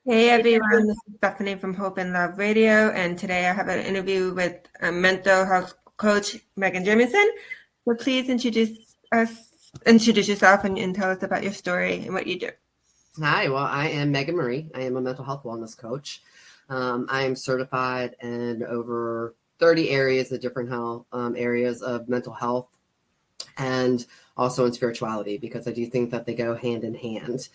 Hey everyone, this is Stephanie from Hope and Love Radio, and today I have an interview with mental health coach Megan Jamison. So please introduce yourself and tell us about your story and what you do. Hi, well, I am Megan Marie. I am a mental health wellness coach. I am certified in over 30 areas of different health areas of mental health and also in spirituality, because I do think that they go hand in hand.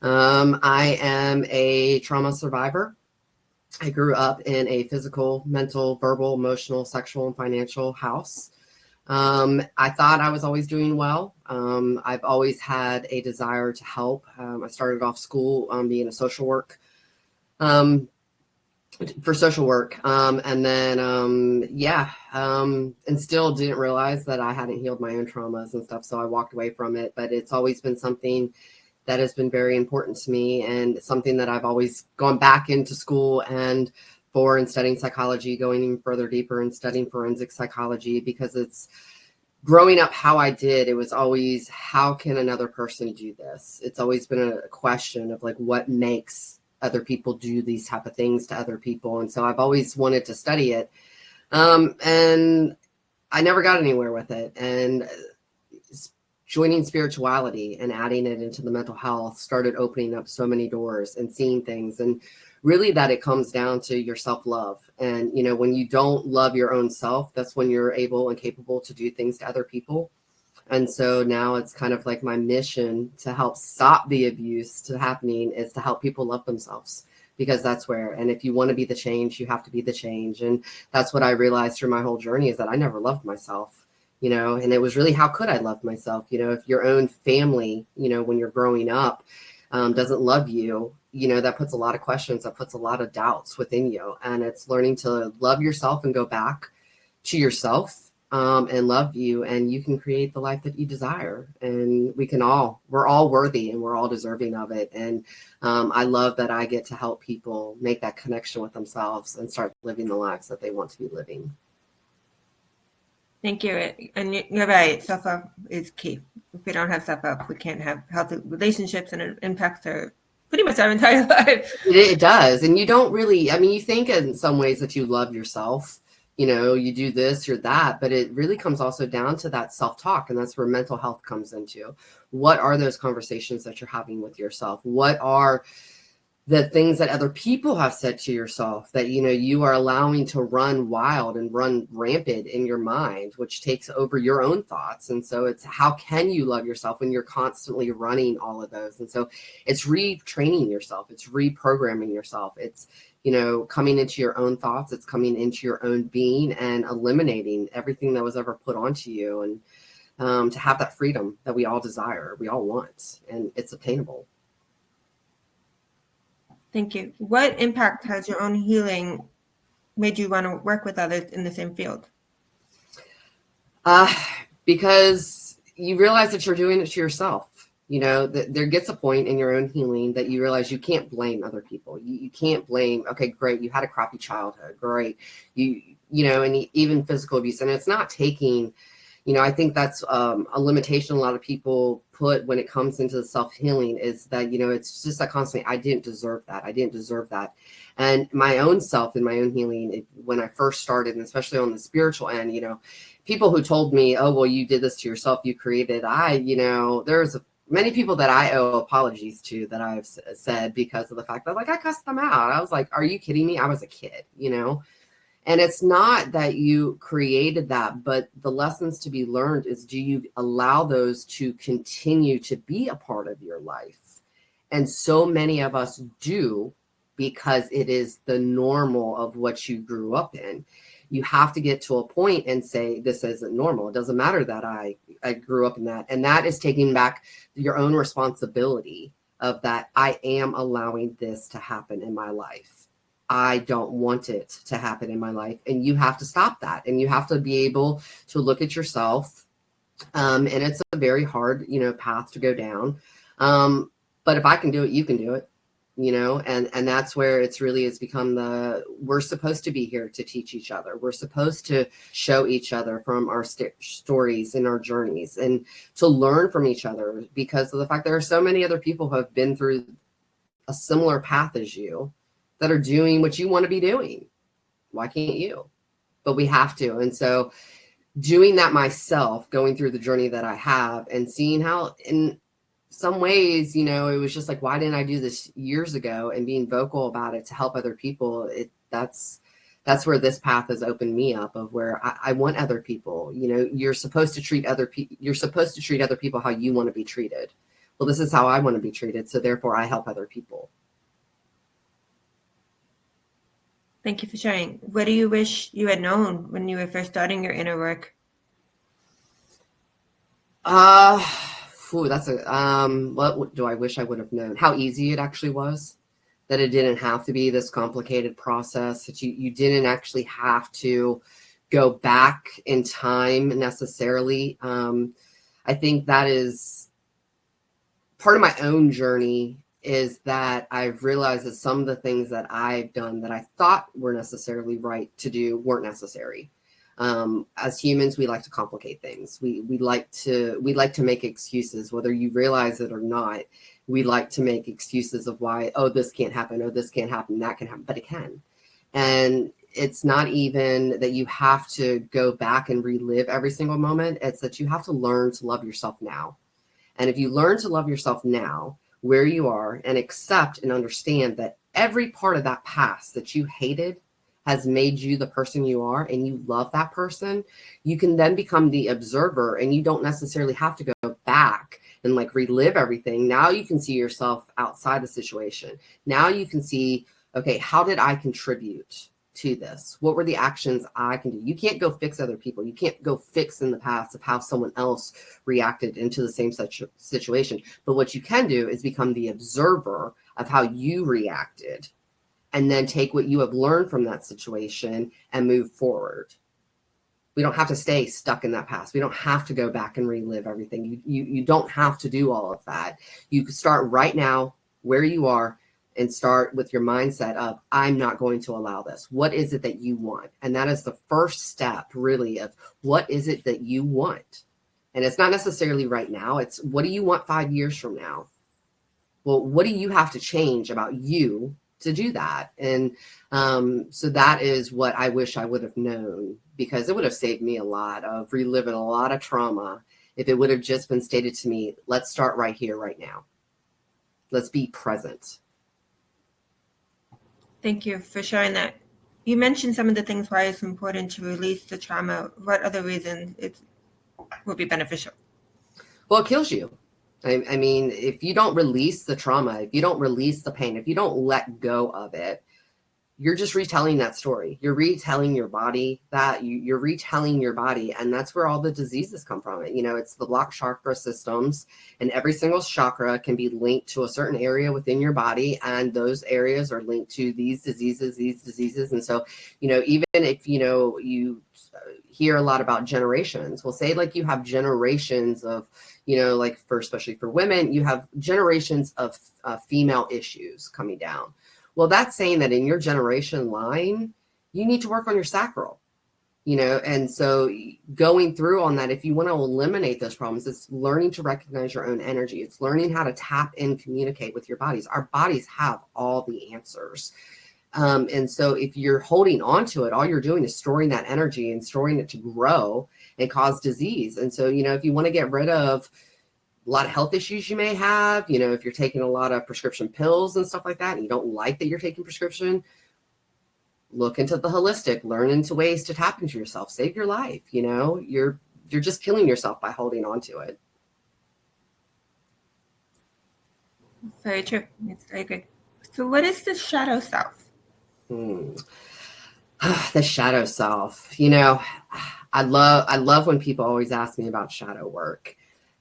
I am a trauma survivor. I grew up in a physical, mental, verbal, emotional, sexual, and financial house. I thought I was always doing well. I've always had a desire to help. I started off school being a social work for social work. And still didn't realize that I hadn't healed my own traumas and stuff. So I walked away from it, but it's always been something that has been very important to me and something that I've always gone back into school and studying psychology, going even further deeper and studying forensic psychology, because it's growing up how I did. It was always, how can another person do this? It's always been a question of like, what makes other people do these type of things to other people. And so I've always wanted to study it. And I never got anywhere with it. And joining spirituality and adding it into the mental health started opening up so many doors and seeing things. And really that it comes down to your self-love. And, you know, when you don't love your own self, that's when you're able and capable to do things to other people. And so now it's kind of like my mission to help stop the abuse to happening is to help people love themselves, because that's where, and if you want to be the change, you have to be the change. And that's what I realized through my whole journey, is that I never loved myself, you know, and it was really, how could I love myself? You know, if your own family, you know, when you're growing up, doesn't love you, you know, that puts a lot of questions, that puts a lot of doubts within you. And it's learning to love yourself and go back to yourself and love you, and you can create the life that you desire. And we're all worthy and we're all deserving of it. And I love that I get to help people make that connection with themselves and start living the lives that they want to be living. Thank you. And you're right, self-love is key. If we don't have self-love, we can't have healthy relationships, and it impacts pretty much our entire life. It does. And you don't really, I mean, you think in some ways that you love yourself, you know, you do this or that, but it really comes also down to that self-talk. And that's where mental health comes into. What are those conversations that you're having with yourself? What are the things that other people have said to yourself that, you know, you are allowing to run wild and run rampant in your mind, which takes over your own thoughts? And so it's, how can you love yourself when you're constantly running all of those? And so it's retraining yourself. It's reprogramming yourself. It's, you know, coming into your own thoughts. It's coming into your own being and eliminating everything that was ever put onto you. And to have that freedom that we all desire, we all want, and it's attainable. Thank you. What impact has your own healing made you want to work with others in the same field? Because you realize that you're doing it to yourself. You know, there gets a point in your own healing that you realize you can't blame other people. You can't blame, okay, great, you had a crappy childhood, great. You know, and even physical abuse. And it's not taking, you know, I think that's a limitation a lot of people put when it comes into the self-healing, is that, you know, it's just that constantly, I didn't deserve that. I didn't deserve that. And my own self and my own healing, when I first started, and especially on the spiritual end, you know, people who told me, oh, well, you did this to yourself, you created, you know, there's many people that I owe apologies to that I've said because of the fact that, like, I cussed them out. I was like, are you kidding me? I was a kid, you know? And it's not that you created that, but the lessons to be learned is, do you allow those to continue to be a part of your life? And so many of us do, because it is the normal of what you grew up in. You have to get to a point and say, this isn't normal. It doesn't matter that I grew up in that. And that is taking back your own responsibility of that. I am allowing this to happen in my life. I don't want it to happen in my life. And you have to stop that. And you have to be able to look at yourself. And it's a very hard, you know, path to go down. But if I can do it, you can do it, you know, and that's where it's really has become we're supposed to be here to teach each other. We're supposed to show each other from our stories and our journeys, and to learn from each other, because of the fact there are so many other people who have been through a similar path as you that are doing what you want to be doing. Why can't you? But we have to. And so doing that myself, going through the journey that I have and seeing how in some ways, you know, it was just like, why didn't I do this years ago? And being vocal about it to help other people, that's where this path has opened me up, of where I want other people. You know, you're supposed to treat other people how you want to be treated. Well, this is how I want to be treated, so therefore I help other people. Thank you for sharing. What do you wish you had known when you were first starting your inner work? That's what do I wish I would have known? How easy it actually was, that it didn't have to be this complicated process, that you didn't actually have to go back in time necessarily. I think that is part of my own journey, is that I've realized that some of the things that I've done that I thought were necessarily right to do weren't necessary. As humans, we like to complicate things. We like to make excuses, whether you realize it or not. We like to make excuses of why, oh, this can't happen, oh, this can't happen, that can happen, but it can. And it's not even that you have to go back and relive every single moment. It's that you have to learn to love yourself now. And if you learn to love yourself now, where you are, and accept and understand that every part of that past that you hated has made you the person you are, and you love that person, you can then become the observer, and you don't necessarily have to go back and like relive everything. Now you can see yourself outside the situation. Now you can see, okay, how did I contribute to this? What were the actions I can do? You can't go fix other people. You can't go fix in the past of how someone else reacted into the same situation. But what you can do is become the observer of how you reacted, and then take what you have learned from that situation and move forward. We don't have to stay stuck in that past. We don't have to go back and relive everything. You don't have to do all of that. You can start right now where you are, and start with your mindset of, I'm not going to allow this. What is it that you want? And that is the first step, really, of what is it that you want? And it's not necessarily right now. It's, what do you want 5 years from now? Well, what do you have to change about you to do that? And so that is what I wish I would have known, because it would have saved me a lot of reliving a lot of trauma if it would have just been stated to me, let's start right here, right now. Let's be present. Thank you for sharing that. You mentioned some of the things why it's important to release the trauma. What other reasons it would be beneficial? Well, it kills you. I mean, if you don't release the trauma, if you don't release the pain, if you don't let go of it, you're just retelling that story. You're retelling your body that you're retelling your body. And that's where all the diseases come from. You know, it's the block chakra systems, and every single chakra can be linked to a certain area within your body. And those areas are linked to these diseases. And so, you know, even if, you know, you hear a lot about generations, we'll say like you have generations of, you know, like especially for women, you have generations of female issues coming down. Well, that's saying that in your generation line, you need to work on your sacral, you know, and so going through on that, if you want to eliminate those problems, it's learning to recognize your own energy. It's learning how to tap and communicate with your bodies. Our bodies have all the answers. And so if you're holding on to it, all you're doing is storing that energy and storing it to grow and cause disease. And so, you know, if you want to get rid of a lot of health issues you may have, you know, if you're taking a lot of prescription pills and stuff like that, and you don't like that you're taking prescription, look into the holistic, learn into ways to tap into yourself, save your life. You know, you're just killing yourself by holding on to it. Very true. It's very good. So what is the shadow self? The shadow self, you know, I love when people always ask me about shadow work.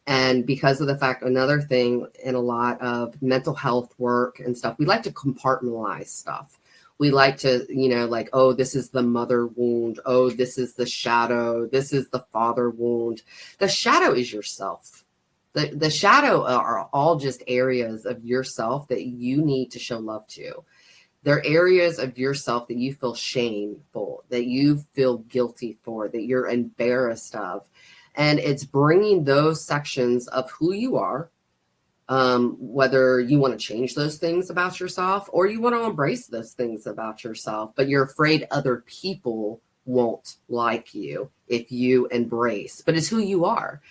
And because of the fact, another thing in a lot of mental health work and stuff, we like to compartmentalize stuff. We like to, you know, like, oh, this is the mother wound. Oh, this is the shadow. This is the father wound. The shadow is yourself. The shadow are all just areas of yourself that you need to show love to. They're areas of yourself that you feel shameful, that you feel guilty for, that you're embarrassed of. And it's bringing those sections of who you are, whether you want to change those things about yourself or you want to embrace those things about yourself, but you're afraid other people won't like you if you embrace, but it's who you are.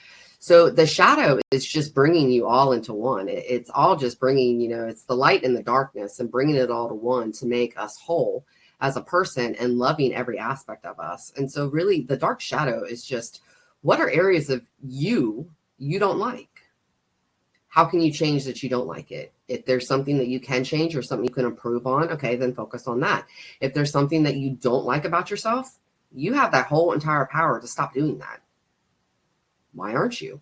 So the shadow is just bringing you all into one. It's all just bringing, it's the light and the darkness and bringing it all to one to make us whole as a person and loving every aspect of us. And so really the dark shadow is just, what are areas of you don't like? How can you change that you don't like it? If there's something that you can change or something you can improve on, okay, then focus on that. If there's something that you don't like about yourself, you have that whole entire power to stop doing that. Why aren't you?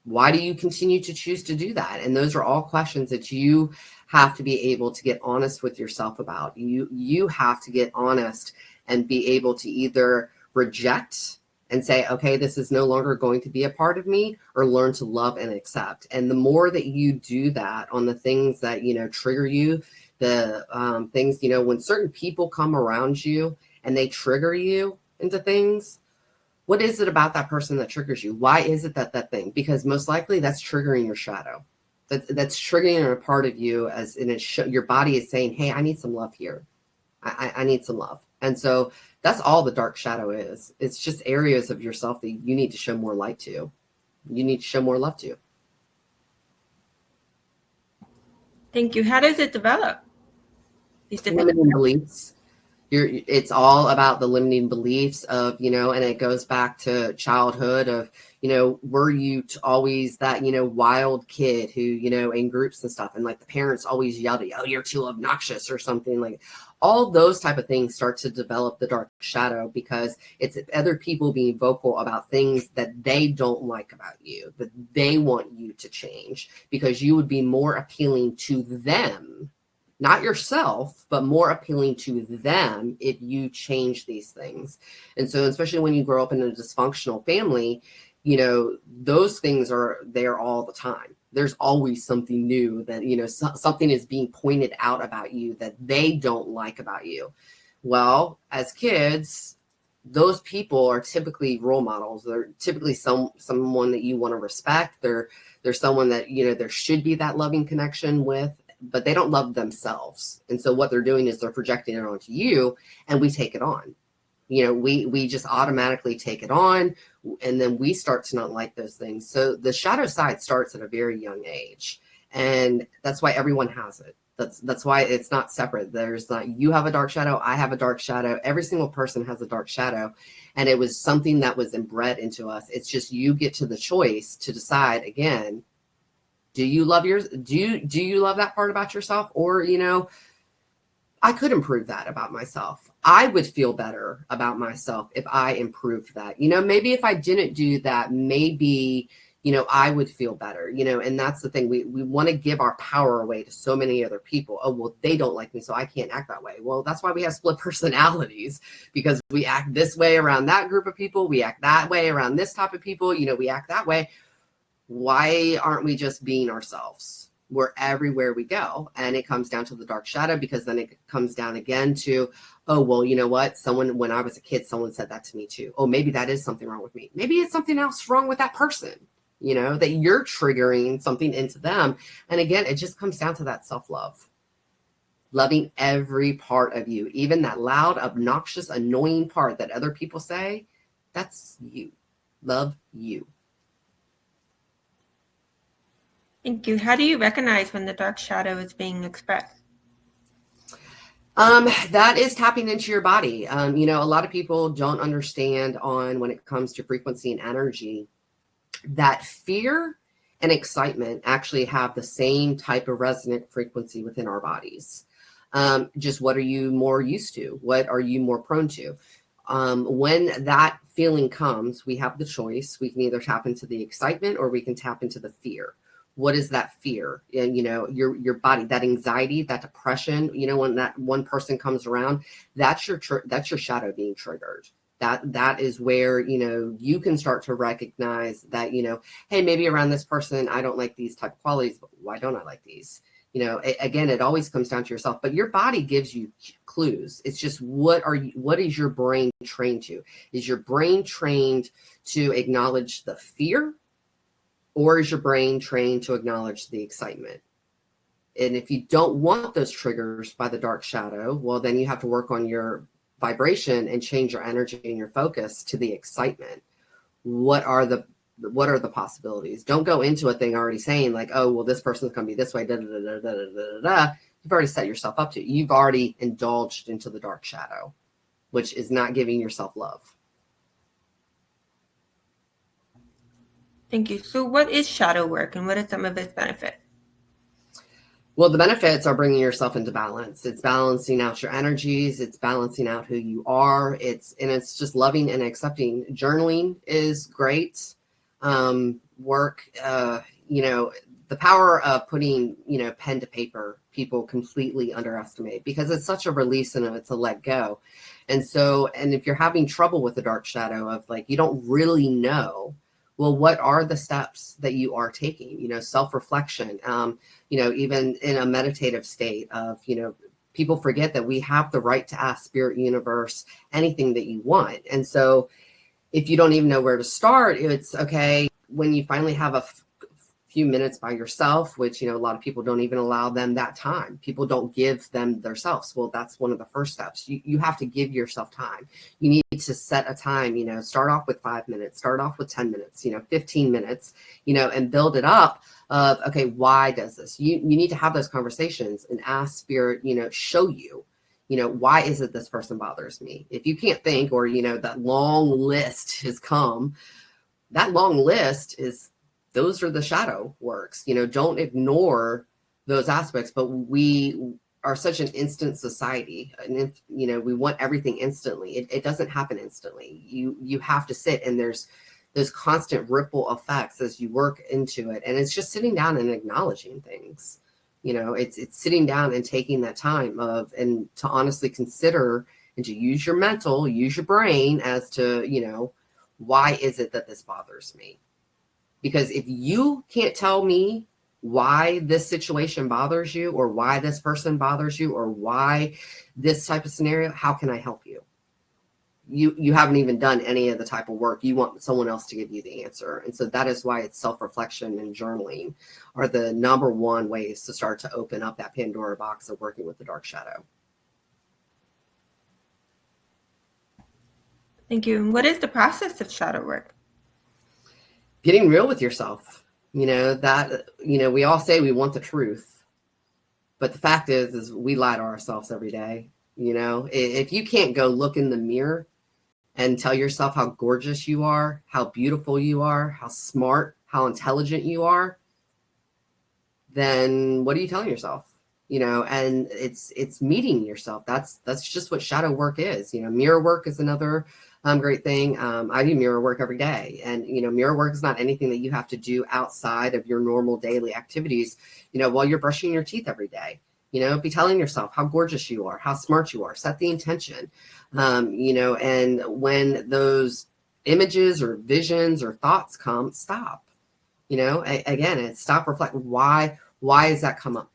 Why do you continue to choose to do that? And those are all questions that you have to be able to get honest with yourself about. You have to get honest and be able to either reject and say, okay, this is no longer going to be a part of me, or learn to love and accept. And the more that you do that on the things that, trigger you, the things, when certain people come around you and they trigger you into things, what is it about that person that triggers you? Why is it that thing? Because most likely that's triggering your shadow. That's triggering a part of you, as in your body is saying, hey, I need some love here. I need some love. And so that's all the dark shadow is. It's just areas of yourself that you need to show more light to. You need to show more love to. Thank you. How does it develop? These different limiting beliefs. It's all about the limiting beliefs of, and it goes back to childhood of, were you always that, wild kid who, in groups and stuff, and like the parents always yelled at you, oh, you're too obnoxious or something. Like all those type of things start to develop the dark shadow, because it's other people being vocal about things that they don't like about you, that they want you to change, because you would be more appealing to them, not yourself, but more appealing to them if you change these things. And so, especially when you grow up in a dysfunctional family, those things are there all the time. There's always something new that, something is being pointed out about you that they don't like about you. Well, as kids, those people are typically role models. They're typically someone that you want to respect. They're someone that, there should be that loving connection with, but they don't love themselves. And so what they're doing is they're projecting it onto you, and we take it on. We just automatically take it on, and then we start to not like those things. So the shadow side starts at a very young age, and that's why everyone has it. That's why it's not separate. There's not, you have a dark shadow, I have a dark shadow. Every single person has a dark shadow, and it was something that was inbred into us. It's just, you get to the choice to decide again, do you love yours? Do you love that part about yourself? Or, I could improve that about myself. I would feel better about myself if I improved that. Maybe if I didn't do that, maybe, I would feel better, and that's the thing. We want to give our power away to so many other people. Oh, well, they don't like me, so I can't act that way. Well, that's why we have split personalities, because we act this way around that group of people. We act that way around this type of people. We act that way. Why aren't we just being ourselves? We're everywhere we go. And it comes down to the dark shadow, because then it comes down again to, oh, well, you know what? When I was a kid, someone said that to me too. Oh, maybe that is something wrong with me. Maybe it's something else wrong with that person, that you're triggering something into them. And again, it just comes down to that self-love. Loving every part of you, even that loud, obnoxious, annoying part that other people say, that's you. Love you. Thank you. How do you recognize when the dark shadow is being expressed? That is tapping into your body. A lot of people don't understand when it comes to frequency and energy, that fear and excitement actually have the same type of resonant frequency within our bodies. Just what are you more used to? What are you more prone to? When that feeling comes, we have the choice. We can either tap into the excitement, or we can tap into the fear. What is that fear? And, your body, that anxiety, that depression, when that one person comes around, that's your shadow being triggered. That is where, you can start to recognize that, hey, maybe around this person, I don't like these type of qualities, but why don't I like these? Again, it always comes down to yourself, but your body gives you clues. It's just, what is your brain trained to? Is your brain trained to acknowledge the fear? Or is your brain trained to acknowledge the excitement? And if you don't want those triggers by the dark shadow, well, then you have to work on your vibration and change your energy and your focus to the excitement. What are the possibilities? Don't go into a thing already saying like, oh, well, this person's going to be this way. Da, da, da, da, da, da, da, da. You've already set yourself up to. You've already indulged into the dark shadow, which is not giving yourself love. Thank you. So what is shadow work and what are some of its benefits? Well, the benefits are bringing yourself into balance. It's balancing out your energies. It's balancing out who you are. It's just loving and accepting. Journaling is great. Work, the power of putting, pen to paper, people completely underestimate because it's such a release and it's a let go. And if you're having trouble with the dark shadow of like, you don't really know, well, what are the steps that you are taking? Self-reflection, even in a meditative state of, people forget that we have the right to ask spirit, universe, anything that you want. And so if you don't even know where to start, it's okay when you finally have a few minutes by yourself, which, a lot of people don't even allow them that time. People don't give them themselves. Well, that's one of the first steps. You have to give yourself time. You need to set a time, start off with 5 minutes, start off with 10 minutes, 15 minutes, and build it up of, okay, why does this? You need to have those conversations and ask spirit, show you, why is it this person bothers me? If you can't think or, that long list has come, that long list is, those are the shadow works. Don't ignore those aspects, but we are such an instant society, and we want everything instantly. It doesn't happen instantly. You have to sit, and there's those constant ripple effects as you work into it, and it's just sitting down and acknowledging things. It's sitting down and taking that time and to honestly consider and to use your brain as to why is it that this bothers me? Because if you can't tell me why this situation bothers you or why this person bothers you or why this type of scenario, how can I help you? You haven't even done any of the type of work. You want someone else to give you the answer. And so that is why it's self-reflection and journaling are the number one ways to start to open up that Pandora box of working with the dark shadow. Thank you. What is the process of shadow work? Getting real with yourself, we all say we want the truth, but the fact is we lie to ourselves every day. If you can't go look in the mirror and tell yourself how gorgeous you are, how beautiful you are, how smart, how intelligent you are, then what are you telling yourself? And it's meeting yourself. That's just what shadow work is. Mirror work is another great thing. I do mirror work every day, and mirror work is not anything that you have to do outside of your normal daily activities. While you're brushing your teeth every day, be telling yourself how gorgeous you are, how smart you are. Set the intention, and when those images or visions or thoughts come, stop. Again, it's stop, reflect. Why does that come up?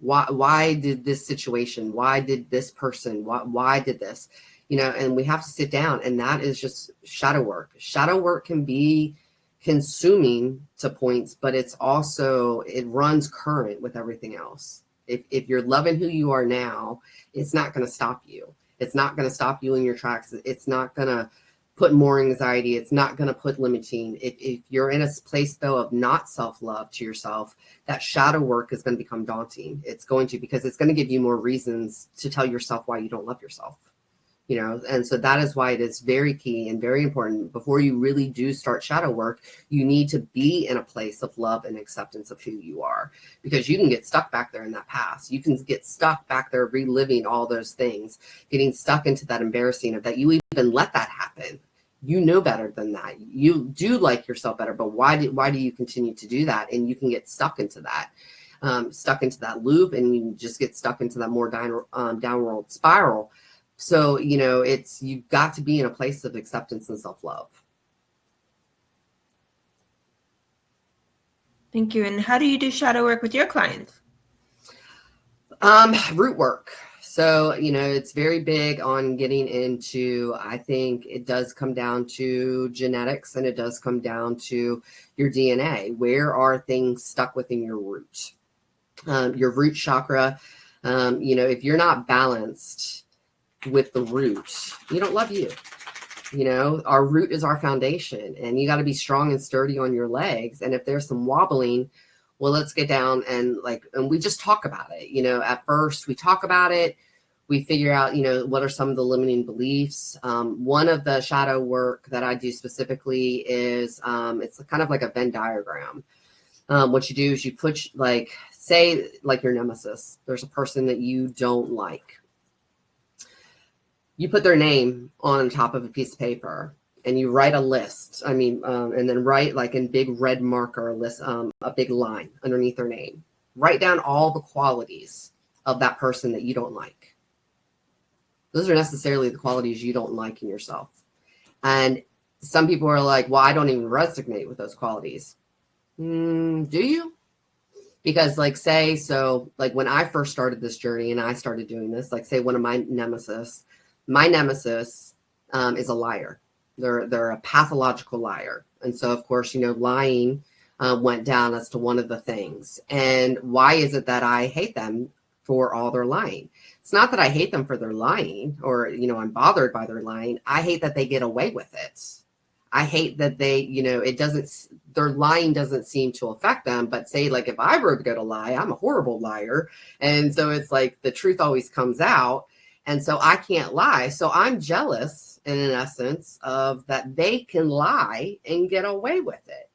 Why did this situation? Why did this person? Why did this? And we have to sit down, and that is just shadow work. Shadow work can be consuming to points, but it runs current with everything else. If you're loving who you are now, it's not going to stop you. It's not going to stop you in your tracks. It's not going to put more anxiety. It's not going to put limiting. If you're in a place though of not self-love to yourself, that shadow work is going to become daunting. It's going to, because it's going to give you more reasons to tell yourself why you don't love yourself. And so that is why it is very key and very important. Before you really do start shadow work, you need to be in a place of love and acceptance of who you are, because you can get stuck back there in that past. You can get stuck back there reliving all those things, getting stuck into that embarrassing of that you even let that happen. You know better than that. You do like yourself better, but why do you continue to do that? And you can get stuck into that loop, and you just get stuck into that more downward spiral. So, you've got to be in a place of acceptance and self-love. Thank you. And how do you do shadow work with your clients? Root work. So, it's very big on getting into, I think it does come down to genetics, and it does come down to your DNA. Where are things stuck within your root? Your root chakra, if you're not balanced with the root, you don't love you. Our root is our foundation, and you got to be strong and sturdy on your legs. And if there's some wobbling, well, let's get down and we just talk about it. At first we talk about it. We figure out, what are some of the limiting beliefs. One of the shadow work that I do specifically is it's kind of like a Venn diagram. What you do is you put say your nemesis. There's a person that you don't like. You put their name on top of a piece of paper and you write a list. And then write in big red marker list, a big line underneath their name. Write down all the qualities of that person that you don't like. Those are necessarily the qualities you don't like in yourself. And some people are like, well, I don't even resonate with those qualities. Do you? Because when I first started this journey and I started doing this, say one of my nemesis is a liar. They're a pathological liar. And so, of course, lying went down as to one of the things. And why is it that I hate them for all their lying? It's not that I hate them for their lying or, I'm bothered by their lying. I hate that they get away with it. I hate that they, their lying doesn't seem to affect them. But say, if I were to go to lie, I'm a horrible liar. And so it's the truth always comes out. And so I can't lie. So I'm jealous in essence of that they can lie and get away with it,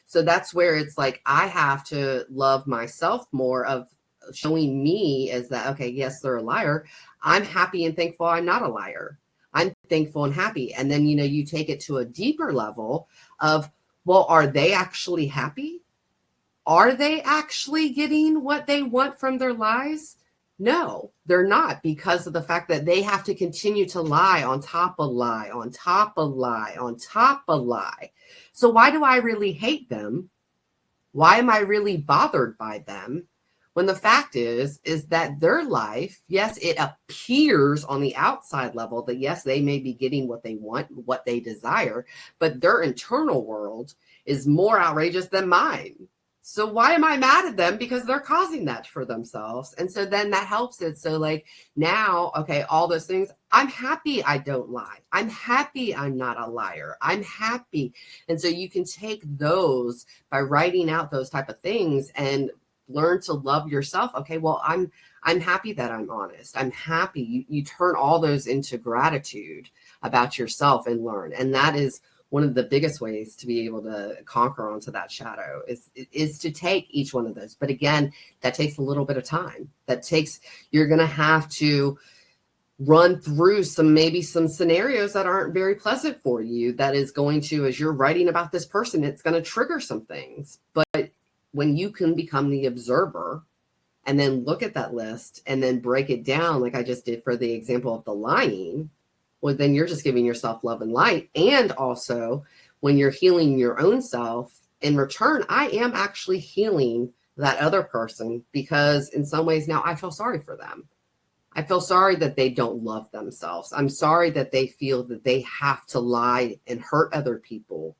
So that's where it's I have to love myself more of showing me as that, okay, yes, they're a liar. I'm happy and thankful I'm not a liar. I'm thankful and happy. And then, you take it to a deeper level of, well, are they actually happy? Are they actually getting what they want from their lies? No, they're not, because of the fact that they have to continue to lie on top of lie, on top of lie, on top of lie. So why do I really hate them? Why am I really bothered by them? When the fact is that their life, yes, it appears on the outside level that, yes, they may be getting what they want, what they desire, but their internal world is more outrageous than mine. So why am I mad at them? Because they're causing that for themselves. And so then that helps it. So now, okay, all those things, I'm happy I don't lie. I'm happy I'm not a liar. I'm happy. And so you can take those by writing out those type of things and learn to love yourself. Okay, well, I'm happy that I'm honest. I'm happy. You turn all those into gratitude about yourself and learn. And that is one of the biggest ways to be able to conquer onto that shadow is to take each one of those. But again, that takes a little bit of time. You're going to have to run through maybe some scenarios that aren't very pleasant for you. That is going to, as you're writing about this person, it's going to trigger some things. But when you can become the observer and then look at that list and then break it down, like I just did for the example of the lying, well, then you're just giving yourself love and light. And also when you're healing your own self in return, I am actually healing that other person, because in some ways now I feel sorry for them. I feel sorry that they don't love themselves. I'm sorry that they feel that they have to lie and hurt other people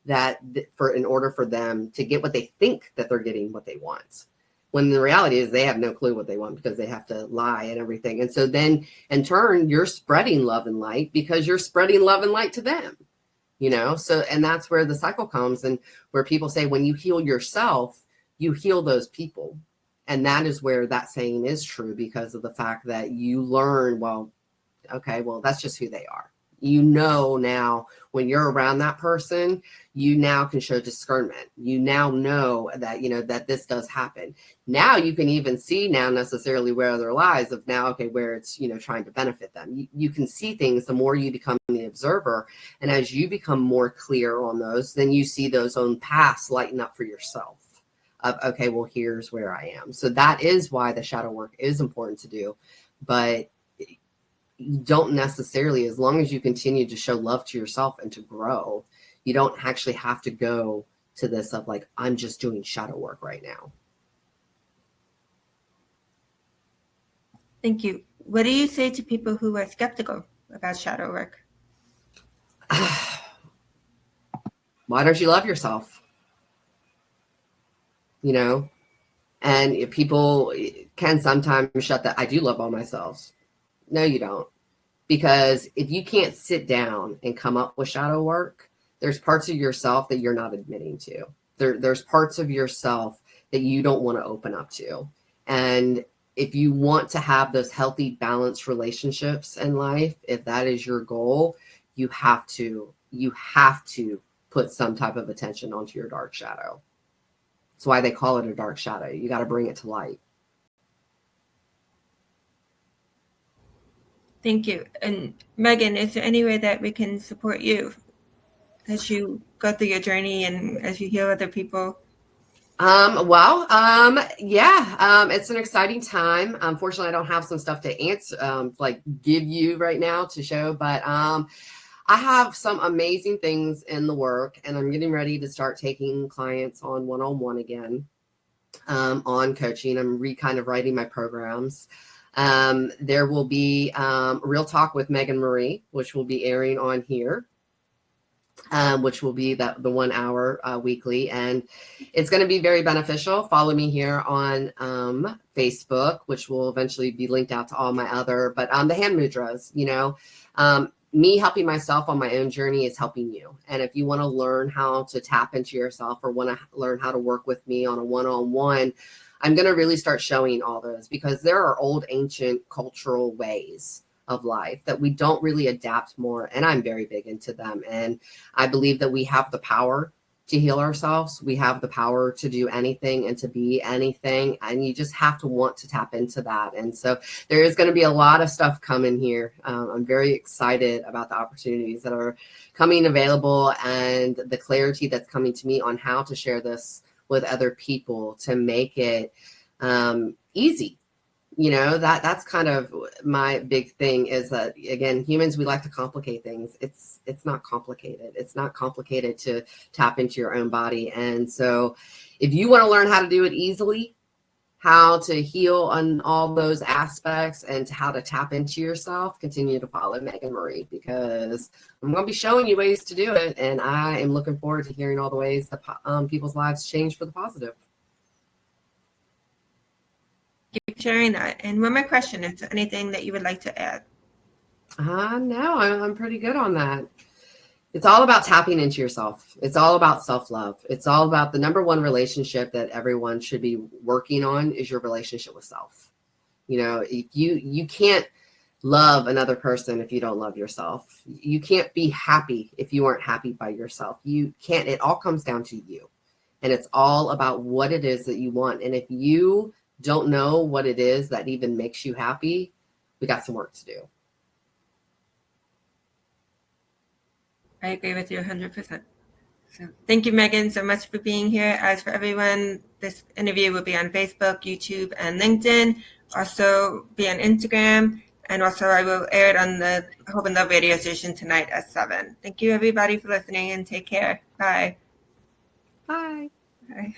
in order for them to get what they think that they're getting what they want. When the reality is they have no clue what they want, because they have to lie and everything. And so then in turn, you're spreading love and light because you're spreading love and light to them, So, and that's where the cycle comes, and where people say, when you heal yourself, you heal those people. And that is where that saying is true, because of the fact that you learn, well, okay, well, that's just who they are. Now when you're around that person, you now can show discernment. You now know that, that this does happen. Now you can even see now necessarily where their lies of now, okay, where it's, trying to benefit them. You can see things the more you become the observer. And as you become more clear on those, then you see those own paths lighten up for yourself of, okay, well, here's where I am. So that is why the shadow work is important to do. But you don't necessarily, as long as you continue to show love to yourself and to grow, you don't actually have to go to this of I'm just doing shadow work right now. Thank you. What do you say to people who are skeptical about shadow work? Why don't you love yourself? You know, and if people can sometimes shut that. I do love all myself. No, you don't. Because if you can't sit down and come up with shadow work, there's parts of yourself that you're not admitting to. There's parts of yourself that you don't want to open up to. And if you want to have those healthy, balanced relationships in life, if that is your goal, you have to put some type of attention onto your dark shadow. That's why they call it a dark shadow. You got to bring it to light. Thank you. And Megan, is there any way that we can support you as you go through your journey and as you heal other people? It's an exciting time. Unfortunately, I don't have some stuff to answer, give you right now to show, but I have some amazing things in the work, and I'm getting ready to start taking clients on one-on-one again, on coaching. I'm kind of writing my programs. There will be Real Talk with Megan Marie, which will be airing on here, which will be the 1 hour weekly. And it's going to be very beneficial. Follow me here on Facebook, which will eventually be linked out to all my other, but the hand mudras, me helping myself on my own journey is helping you. And if you want to learn how to tap into yourself or want to learn how to work with me on a one-on-one, I'm going to really start showing all those, because there are old ancient cultural ways of life that we don't really adapt more. And I'm very big into them. And I believe that we have the power to heal ourselves. We have the power to do anything and to be anything. And you just have to want to tap into that. And so there is going to be a lot of stuff coming here. I'm very excited about the opportunities that are coming available and the clarity that's coming to me on how to share this with other people to make it easy. That's kind of my big thing, is that, again, humans, we like to complicate things. It's not complicated. It's not complicated to tap into your own body. And so if you want to learn how to do it easily, how to heal on all those aspects and how to tap into yourself, continue to follow Megan Marie, because I'm going to be showing you ways to do it. And I am looking forward to hearing all the ways that people's lives change for the positive. Keep sharing that. And one more question, is there anything that you would like to add? No, I'm pretty good on that. It's all about tapping into yourself. It's all about self-love. It's all about the number one relationship that everyone should be working on is your relationship with self. You can't love another person if you don't love yourself. You can't be happy if you aren't happy by yourself. You can't. It all comes down to you. And it's all about what it is that you want. And if you don't know what it is that even makes you happy, we got some work to do. I agree with you 100%. So thank you, Megan, so much for being here. As for everyone, this interview will be on Facebook, YouTube, and LinkedIn. Also be on Instagram. And also I will air it on the Hope and Love radio station tonight at 7. Thank you, everybody, for listening, and take care. Bye. Bye. Bye.